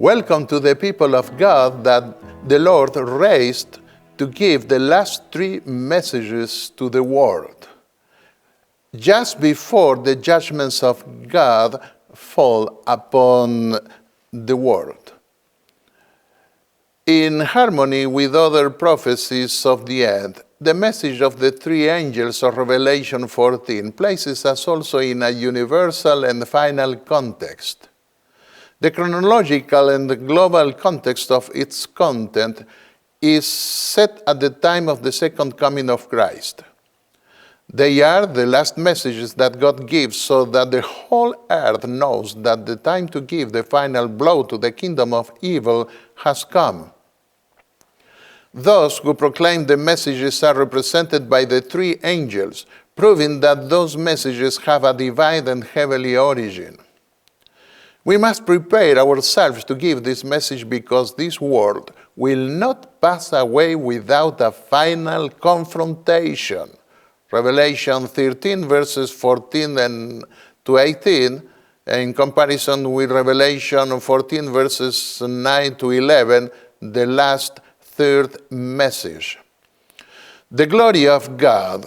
Welcome to the people of God that the Lord raised to give the last three messages to the world, just before the judgments of God fall upon the world. In harmony with other prophecies of the end, the message of the three angels of Revelation 14 places us also in a universal and final context. The chronological and the global context of its content is set at the time of the second coming of Christ. They are the last messages that God gives so that the whole earth knows that the time to give the final blow to the kingdom of evil has come. Those who proclaim the messages are represented by the three angels, proving that those messages have a divine and heavenly origin. We must prepare ourselves to give this message because this world will not pass away without a final confrontation. Revelation 13 verses 14 and to 18, in comparison with Revelation 14 verses 9 to 11, the last third message. The glory of God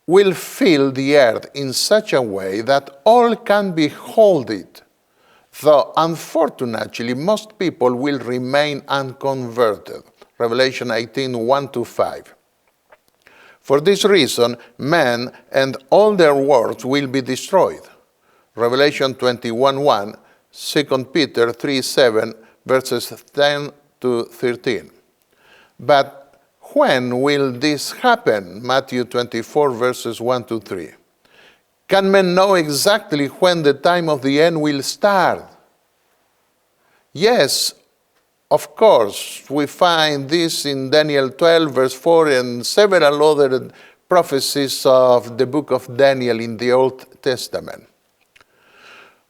will fill the earth in such a way that all can behold it, though unfortunately most people will remain unconverted. Revelation 18, 1-5. For this reason, man and all their works will be destroyed. Revelation 21, 2 Peter 3, 7, verses 10-13. But when will this happen? Matthew 24, verses 1-3. Can men know exactly when the time of the end will start? Yes, of course. We find this in Daniel 12, verse 4, and several other prophecies of the book of Daniel in the Old Testament.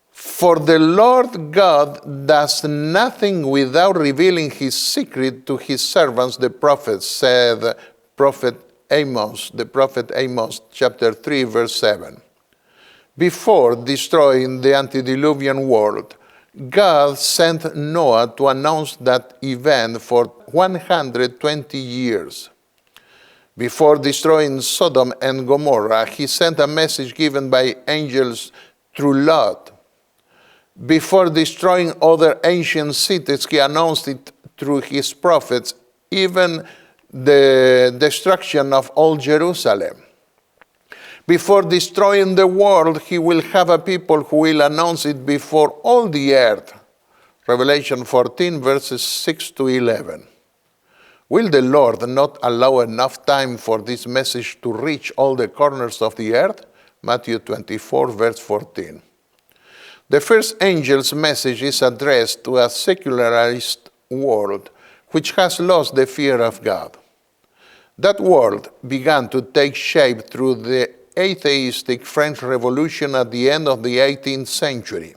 For the Lord God does nothing without revealing his secret to his servants, the prophets, said the prophet Amos, chapter 3, verse 7. Before destroying the antediluvian world, God sent Noah to announce that event for 120 years. Before destroying Sodom and Gomorrah, he sent a message given by angels through Lot. Before destroying other ancient cities, he announced it through his prophets, even the destruction of old Jerusalem. Before destroying the world, he will have a people who will announce it before all the earth. Revelation 14, verses 6-11. Will the Lord not allow enough time for this message to reach all the corners of the earth? Matthew 24, verse 14. The first angel's message is addressed to a secularized world which has lost the fear of God. That world began to take shape through the atheistic French Revolution at the end of the 18th century.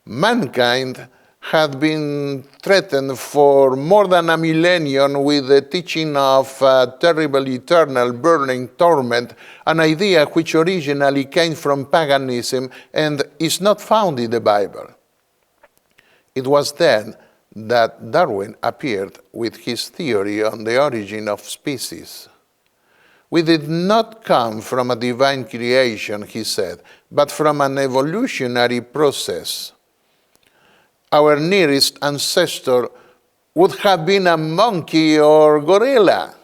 Mankind had been threatened for more than a millennium with the teaching of terrible eternal burning torment, an idea which originally came from paganism and is not found in the Bible. It was then that Darwin appeared with his theory on the origin of species. We did not come from a divine creation, he said, but from an evolutionary process. Our nearest ancestor would have been a monkey or gorilla.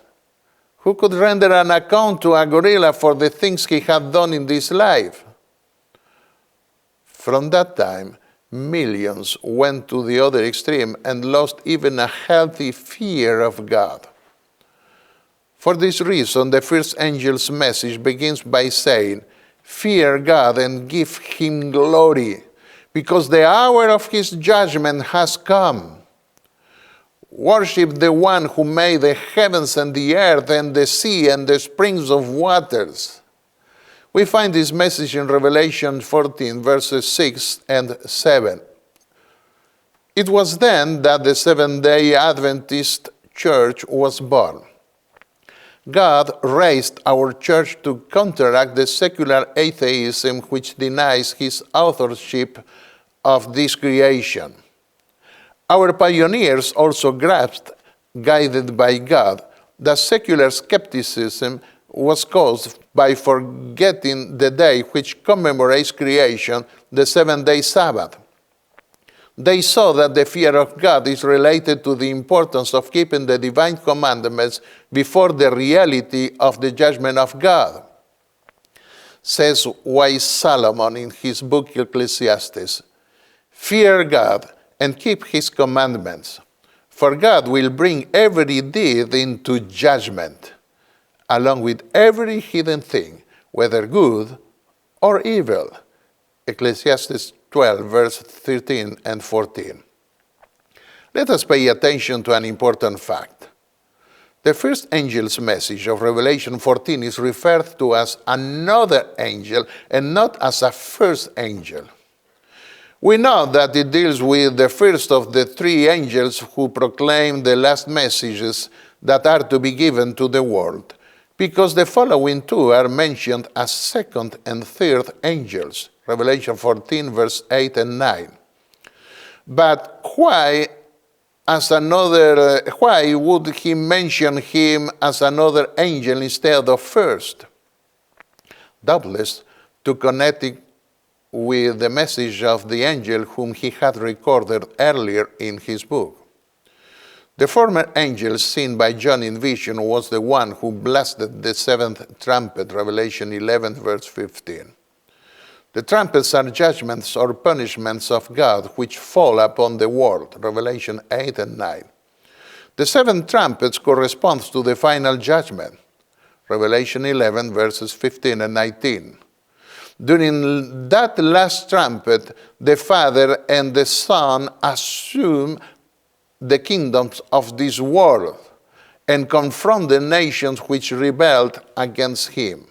Who could render an account to a gorilla for the things he had done in this life? From that time, millions went to the other extreme and lost even a healthy fear of God. For this reason, the first angel's message begins by saying, "Fear God and give him glory, because the hour of his judgment has come. Worship the one who made the heavens and the earth and the sea and the springs of waters." We find this message in Revelation 14, verses 6 and 7. It was then that the Seventh-day Adventist Church was born. God raised our church to counteract the secular atheism which denies his authorship of this creation. Our pioneers also grasped, guided by God, that secular skepticism was caused by forgetting the day which commemorates creation, the seventh-day Sabbath. They saw that the fear of God is related to the importance of keeping the divine commandments before the reality of the judgment of God. Says wise Solomon in his book Ecclesiastes, "Fear God and keep his commandments, for God will bring every deed into judgment, along with every hidden thing, whether good or evil." Ecclesiastes 12, verse 13 and 14. Let us pay attention to an important fact. The first angel's message of Revelation 14 is referred to as another angel and not as a first angel. We know that it deals with the first of the three angels who proclaim the last messages that are to be given to the world, because the following two are mentioned as second and third angels, Revelation 14, verse 8 and 9. But why would he mention him as another angel instead of first? Doubtless, to connect it with the message of the angel whom he had recorded earlier in his book. The former angel seen by John in vision was the one who blasted the seventh trumpet, Revelation 11, verse 15. The trumpets are judgments or punishments of God which fall upon the world, Revelation 8 and 9. The seven trumpets corresponds to the final judgment, Revelation 11, verses 15 and 19. During that last trumpet, the Father and the Son assume the kingdoms of this world and confront the nations which rebelled against him.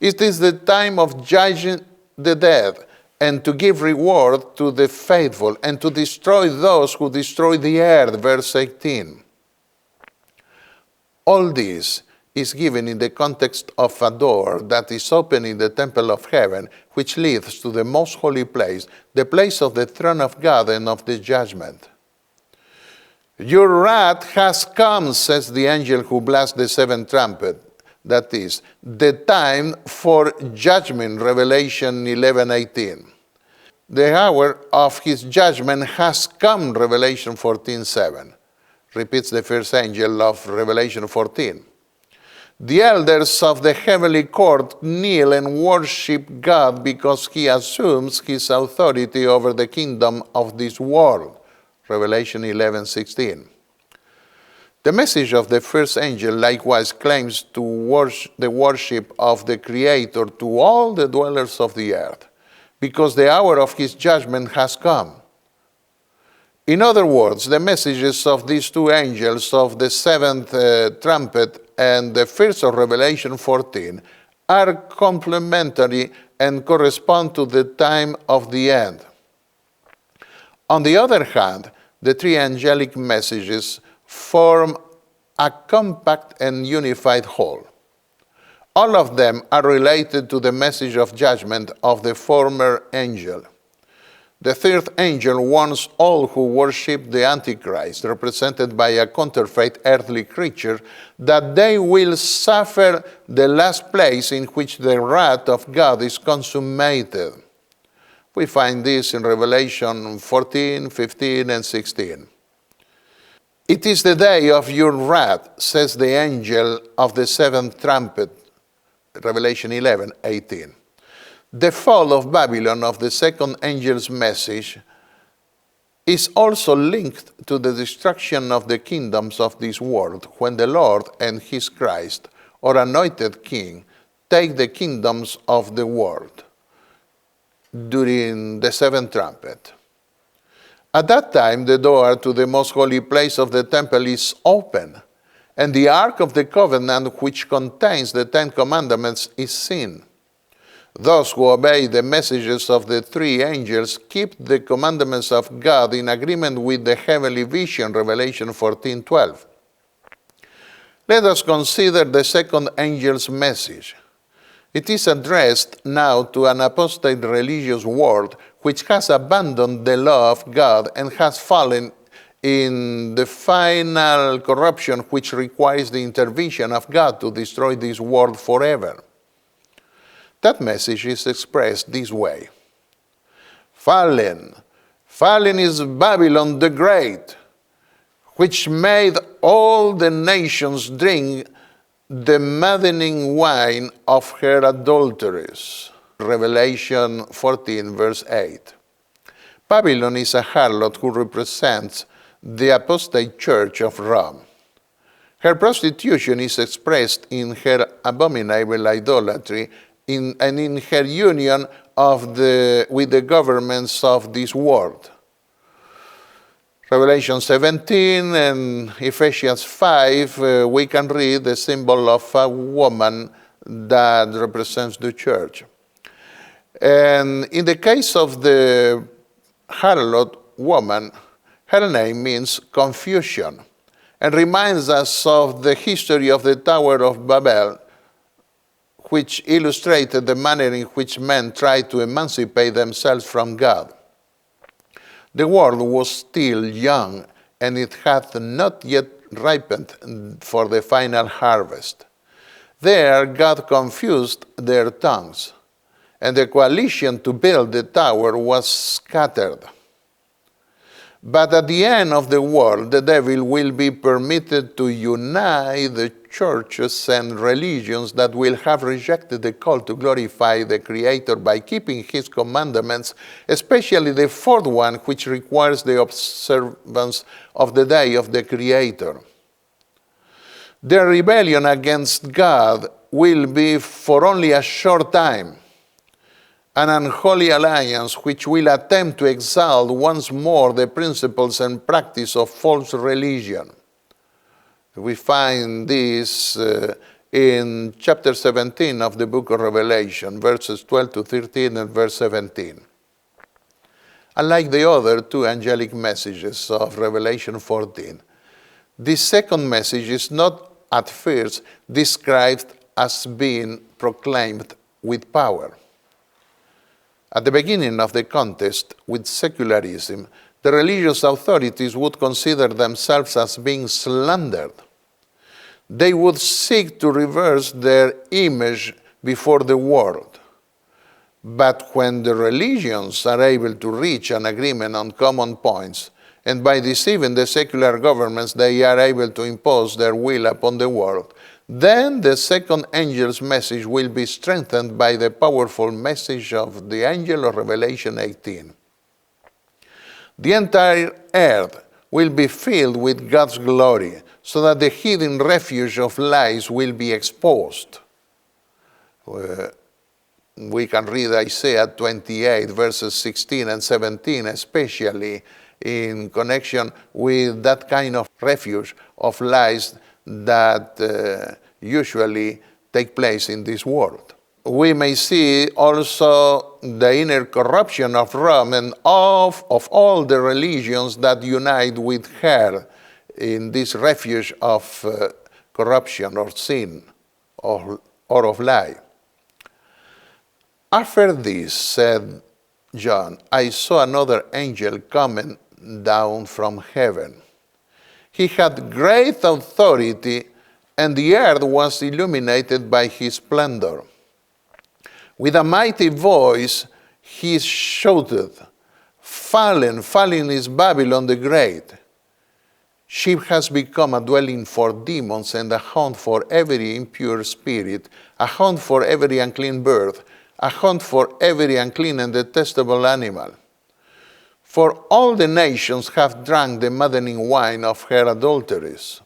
It is the time of judging the dead and to give reward to the faithful and to destroy those who destroy the earth, verse 18. All this is given in the context of a door that is open in the temple of heaven, which leads to the most holy place, the place of the throne of God and of the judgment. Your wrath has come, says the angel who blasts the seventh trumpet. That is, the time for judgment, Revelation 11:18. The hour of his judgment has come, Revelation 14:7. Repeats the first angel of Revelation 14. The elders of the heavenly court kneel and worship God because he assumes his authority over the kingdom of this world, Revelation 11:16. The message of the first angel likewise claims the worship of the Creator to all the dwellers of the earth, because the hour of his judgment has come. In other words, the messages of these two angels of the seventh trumpet and the first of Revelation 14 are complementary and correspond to the time of the end. On the other hand, the three angelic messages form a compact and unified whole. All of them are related to the message of judgment of the former angel. The third angel warns all who worship the Antichrist, represented by a counterfeit earthly creature, that they will suffer the last place in which the wrath of God is consummated. We find this in Revelation 14, 15, and 16. It is the day of your wrath, says the angel of the seventh trumpet, Revelation 11, 18. The fall of Babylon of the second angel's message is also linked to the destruction of the kingdoms of this world when the Lord and his Christ, or anointed king, take the kingdoms of the world during the seventh trumpet. At that time, the door to the most holy place of the temple is open, and the Ark of the Covenant, which contains the Ten Commandments, is seen. Those who obey the messages of the three angels keep the commandments of God in agreement with the heavenly vision, Revelation 14:12. Let us consider the second angel's message. It is addressed now to an apostate religious world which has abandoned the law of God and has fallen in the final corruption which requires the intervention of God to destroy this world forever. That message is expressed this way. Fallen is Babylon the Great, which made all the nations drink the maddening wine of her adulteries. Revelation 14, verse 8. Babylon is a harlot who represents the apostate church of Rome. Her prostitution is expressed in her abominable idolatry and in her union with the governments of this world. Revelation 17 and Ephesians 5, we can read the symbol of a woman that represents the church. And in the case of the harlot woman, her name means confusion and reminds us of the history of the Tower of Babel, which illustrated the manner in which men tried to emancipate themselves from God. The world was still young, and it had not yet ripened for the final harvest. There, God confused their tongues, and the coalition to build the tower was scattered. But at the end of the world, the devil will be permitted to unite the churches and religions that will have rejected the call to glorify the Creator by keeping His commandments, especially the fourth one, which requires the observance of the day of the Creator. Their rebellion against God will be for only a short time, an unholy alliance which will attempt to exalt once more the principles and practice of false religion. We find this in chapter 17 of the book of Revelation, verses 12 to 13 and verse 17. Unlike the other two angelic messages of Revelation 14, this second message is not at first described as being proclaimed with power. At the beginning of the contest with secularism, the religious authorities would consider themselves as being slandered. They would seek to reverse their image before the world. But when the religions are able to reach an agreement on common points, and by deceiving the secular governments they are able to impose their will upon the world, then the second angel's message will be strengthened by the powerful message of the angel of Revelation 18. The entire earth will be filled with God's glory, so that the hidden refuge of lies will be exposed. We can read Isaiah 28, verses 16 and 17, especially in connection with that kind of refuge of lies that usually take place in this world. We may see also the inner corruption of Rome and of all the religions that unite with her in this refuge of corruption or sin or of lie. After this, said John, I saw another angel coming down from heaven. He had great authority, and the earth was illuminated by his splendor. With a mighty voice, he shouted, Fallen, fallen is Babylon the Great. She has become a dwelling for demons and a haunt for every impure spirit, a haunt for every unclean bird, a haunt for every unclean and detestable animal. For all the nations have drunk the maddening wine of her adulteries.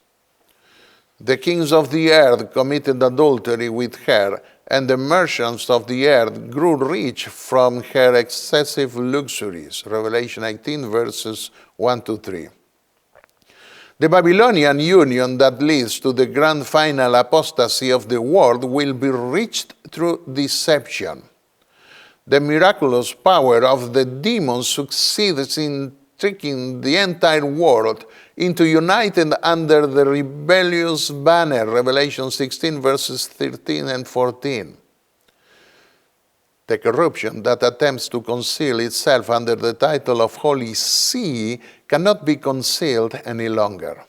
The kings of the earth committed adultery with her, and the merchants of the earth grew rich from her excessive luxuries. Revelation 18, verses 1 to 3. The Babylonian union that leads to the grand final apostasy of the world will be reached through deception. The miraculous power of the demons succeeds in tricking the entire world into uniting under the rebellious banner, Revelation 16, verses 13 and 14. The corruption that attempts to conceal itself under the title of Holy See cannot be concealed any longer.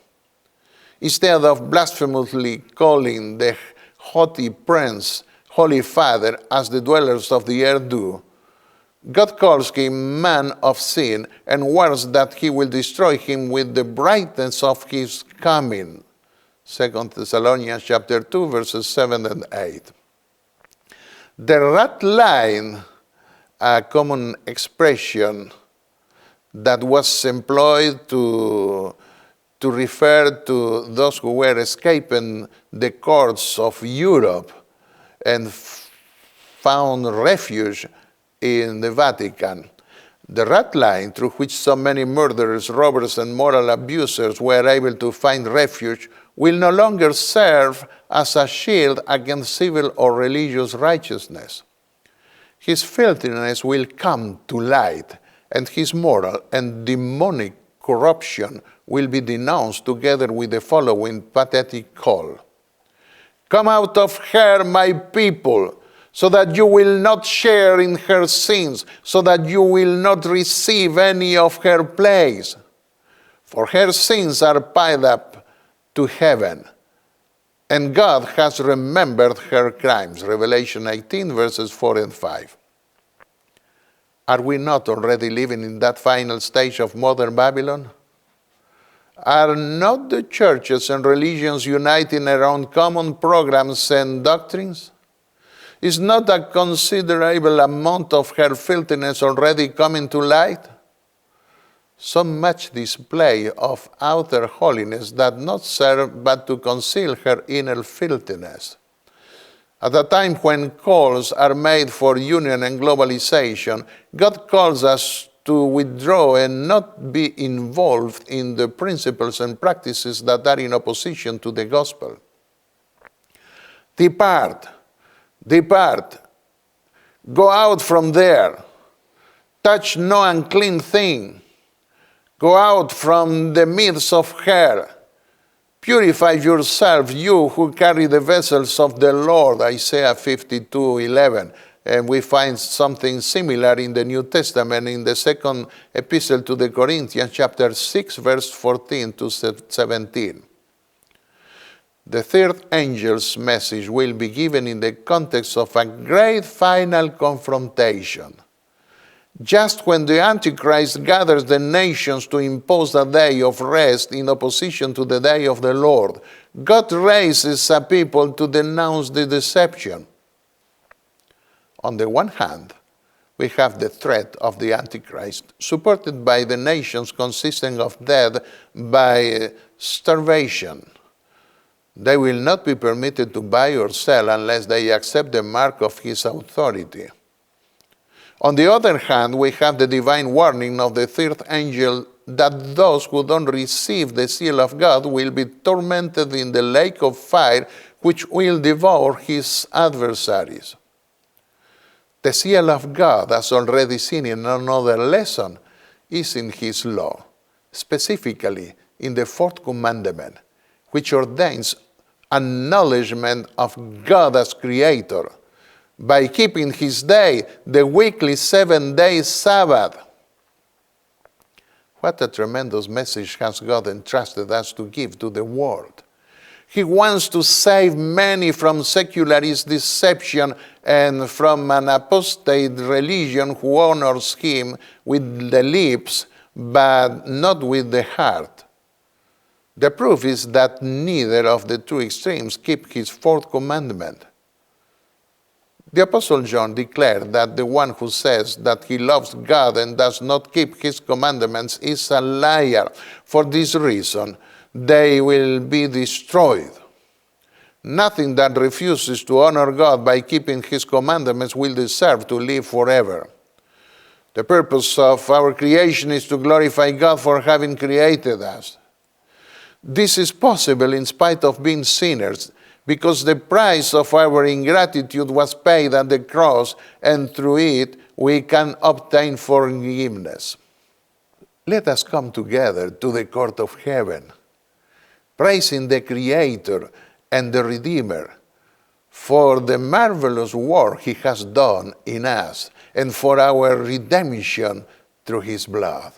Instead of blasphemously calling the haughty prince Holy Father, as the dwellers of the earth do, God calls him man of sin and warns that he will destroy him with the brightness of his coming. 2 Thessalonians chapter 2, verses 7 and 8. The rat line, a common expression that was employed to refer to those who were escaping the courts of Europe and found refuge in the Vatican. The rat line through which so many murderers, robbers, and moral abusers were able to find refuge will no longer serve as a shield against civil or religious righteousness. His filthiness will come to light, and his moral and demonic corruption will be denounced together with the following pathetic call. Come out of her, my people, so that you will not share in her sins, so that you will not receive any of her plagues. For her sins are piled up to heaven, and God has remembered her crimes. Revelation 18, verses 4 and 5. Are we not already living in that final stage of modern Babylon? Are not the churches and religions uniting around common programs and doctrines? Is not a considerable amount of her filthiness already coming to light? So much display of outer holiness does not serve but to conceal her inner filthiness. At a time when calls are made for union and globalization, God calls us to withdraw and not be involved in the principles and practices that are in opposition to the gospel. Depart. Go out from there. Touch no unclean thing. Go out from the midst of her. Purify yourself, you who carry the vessels of the Lord, Isaiah 52:11. And we find something similar in the New Testament in the second epistle to the Corinthians, chapter 6, verse 14 to 17. The third angel's message will be given in the context of a great final confrontation. Just when the Antichrist gathers the nations to impose a day of rest in opposition to the day of the Lord, God raises a people to denounce the deception. On the one hand, we have the threat of the Antichrist, supported by the nations consisting of death by starvation. They will not be permitted to buy or sell unless they accept the mark of his authority. On the other hand, we have the divine warning of the third angel that those who don't receive the seal of God will be tormented in the lake of fire, which will devour his adversaries. The seal of God, as already seen in another lesson, is in his law, specifically in the fourth commandment, which ordains acknowledgement of God as creator by keeping his day, the weekly 7-day Sabbath. What a tremendous message has God entrusted us to give to the world. He wants to save many from secularist deception and from an apostate religion who honors him with the lips but not with the heart. The proof is that neither of the two extremes keep his fourth commandment. The Apostle John declared that the one who says that he loves God and does not keep his commandments is a liar. For this reason, they will be destroyed. Nothing that refuses to honor God by keeping his commandments will deserve to live forever. The purpose of our creation is to glorify God for having created us. This is possible in spite of being sinners, because the price of our ingratitude was paid at the cross, and through it we can obtain forgiveness. Let us come together to the court of heaven, praising the Creator and the Redeemer, for the marvelous work he has done in us and for our redemption through his blood.